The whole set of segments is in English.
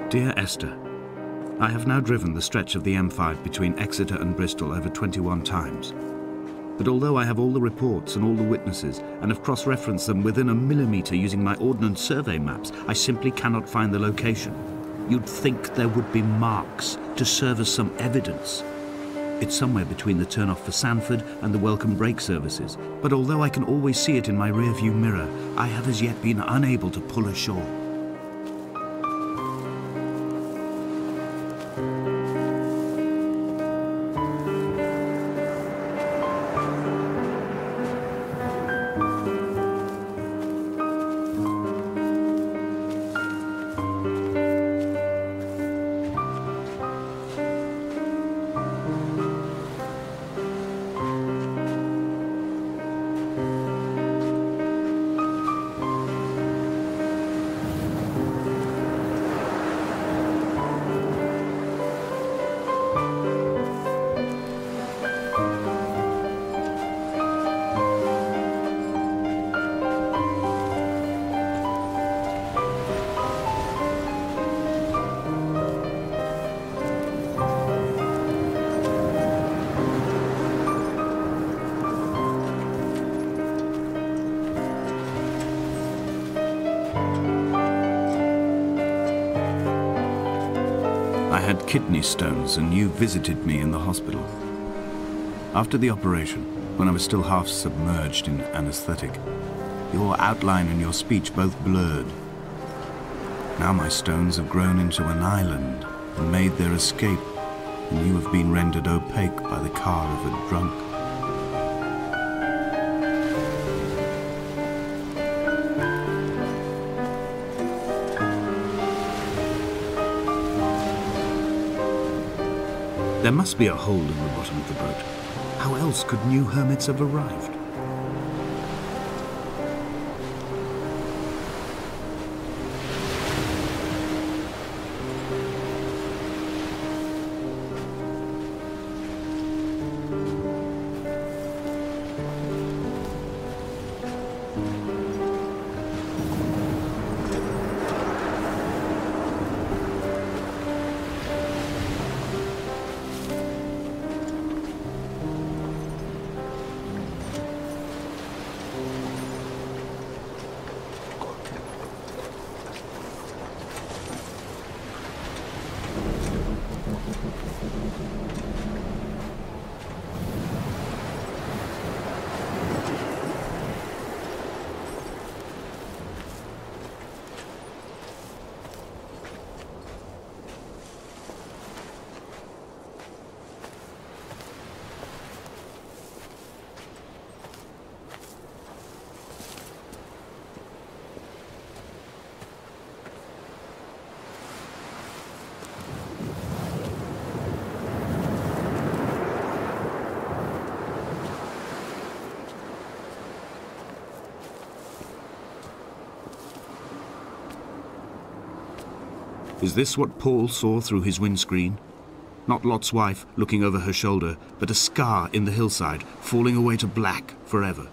Dear Esther, I have now driven the stretch of the M5 between Exeter and Bristol over 21 times. But although I have all the reports and all the witnesses and have cross-referenced them within a millimetre using my ordnance survey maps, I simply cannot find the location. You'd think there would be marks to serve as some evidence. It's somewhere between the turn-off for Sanford and the welcome brake services, but although I can always see it in my rear-view mirror, I have as yet been unable to pull ashore. I had kidney stones and you visited me in the hospital. After the operation, when I was still half submerged in anesthetic, your outline and your speech both blurred. Now my stones have grown into an island and made their escape, and you have been rendered opaque by the car of a drunk. There must be a hole in the bottom of the boat. How else could new hermits have arrived? Is this what Paul saw through his windscreen? Not Lot's wife looking over her shoulder, but a scar in the hillside, falling away to black forever.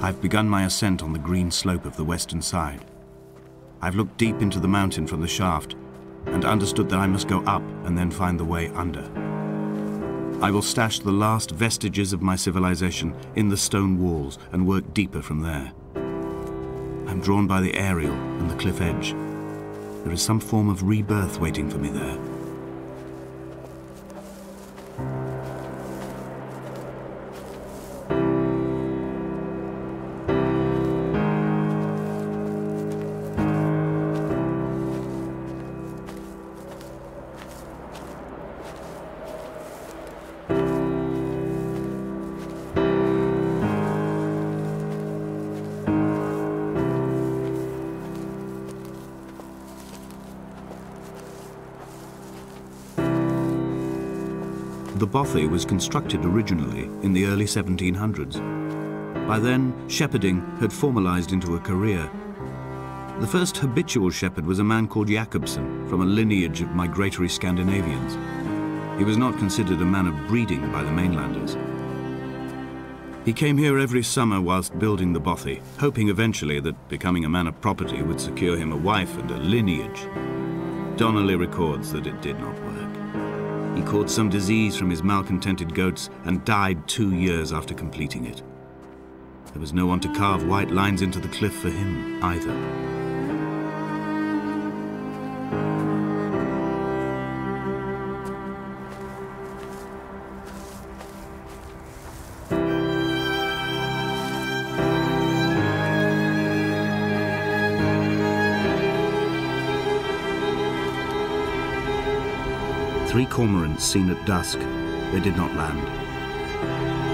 I've begun my ascent on the green slope of the western side. I've looked deep into the mountain from the shaft and understood that I must go up and then find the way under. I will stash the last vestiges of my civilization in the stone walls and work deeper from there. I'm drawn by the aerial and the cliff edge. There is some form of rebirth waiting for me there. The bothy was constructed originally in the early 1700s. By then, shepherding had formalized into a career. The first habitual shepherd was a man called Jakobsen, from a lineage of migratory Scandinavians. He was not considered a man of breeding by the mainlanders. He came here every summer whilst building the bothy, hoping eventually that becoming a man of property would secure him a wife and a lineage. Donnelly records that it did not work. He caught some disease from his malcontented goats and died 2 years after completing it. There was no one to carve white lines into the cliff for him either. Three cormorants seen at dusk. They did not land.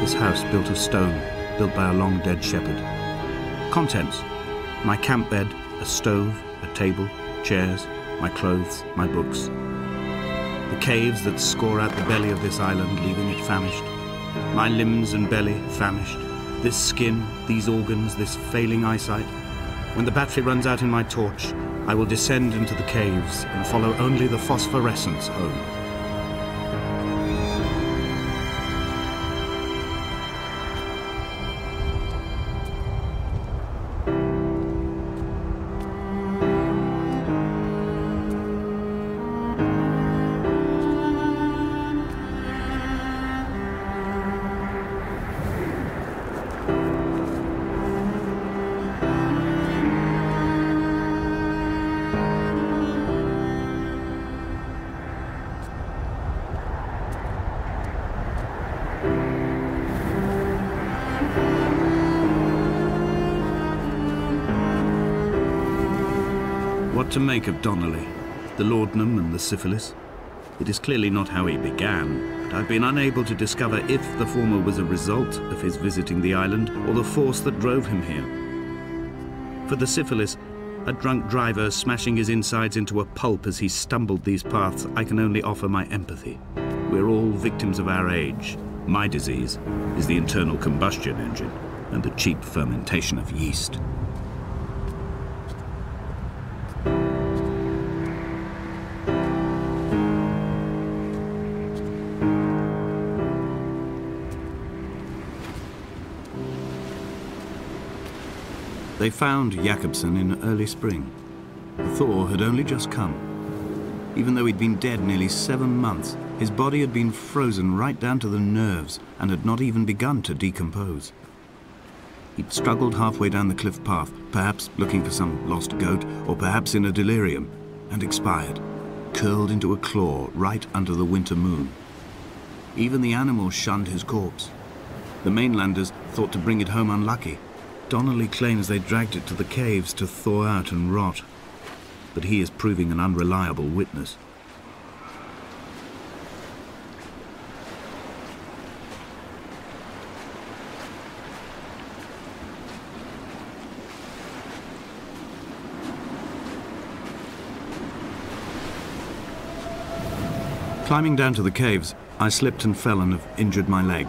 This house built of stone, built by a long-dead shepherd. Contents: my camp bed, a stove, a table, chairs, my clothes, my books. The caves that score out the belly of this island, leaving it famished. My limbs and belly famished. This skin, these organs, this failing eyesight. When the battery runs out in my torch, I will descend into the caves and follow only the phosphorescence home. What to make of Donnelly, the laudanum and the syphilis? It is clearly not how he began, but I've been unable to discover if the former was a result of his visiting the island or the force that drove him here. For the syphilis, a drunk driver smashing his insides into a pulp as he stumbled these paths, I can only offer my empathy. We're all victims of our age. My disease is the internal combustion engine and the cheap fermentation of yeast. They found Jakobsen in early spring. The thaw had only just come. Even though he'd been dead nearly 7 months, his body had been frozen right down to the nerves and had not even begun to decompose. He'd struggled halfway down the cliff path, perhaps looking for some lost goat, or perhaps in a delirium, and expired, curled into a claw right under the winter moon. Even the animals shunned his corpse. The mainlanders thought to bring it home unlucky. Donnelly claims they dragged it to the caves to thaw out and rot, but he is proving an unreliable witness. Climbing down to the caves, I slipped and fell and have injured my leg.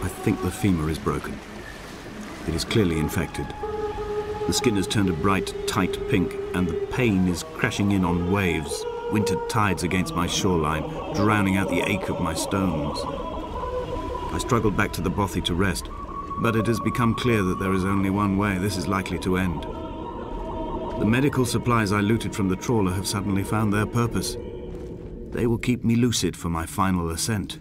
I think the femur is broken. It is clearly infected. The skin has turned a bright, tight pink, and the pain is crashing in on waves, winter tides against my shoreline, drowning out the ache of my stones. I struggled back to the bothy to rest, but it has become clear that there is only one way this is likely to end. The medical supplies I looted from the trawler have suddenly found their purpose. They will keep me lucid for my final ascent.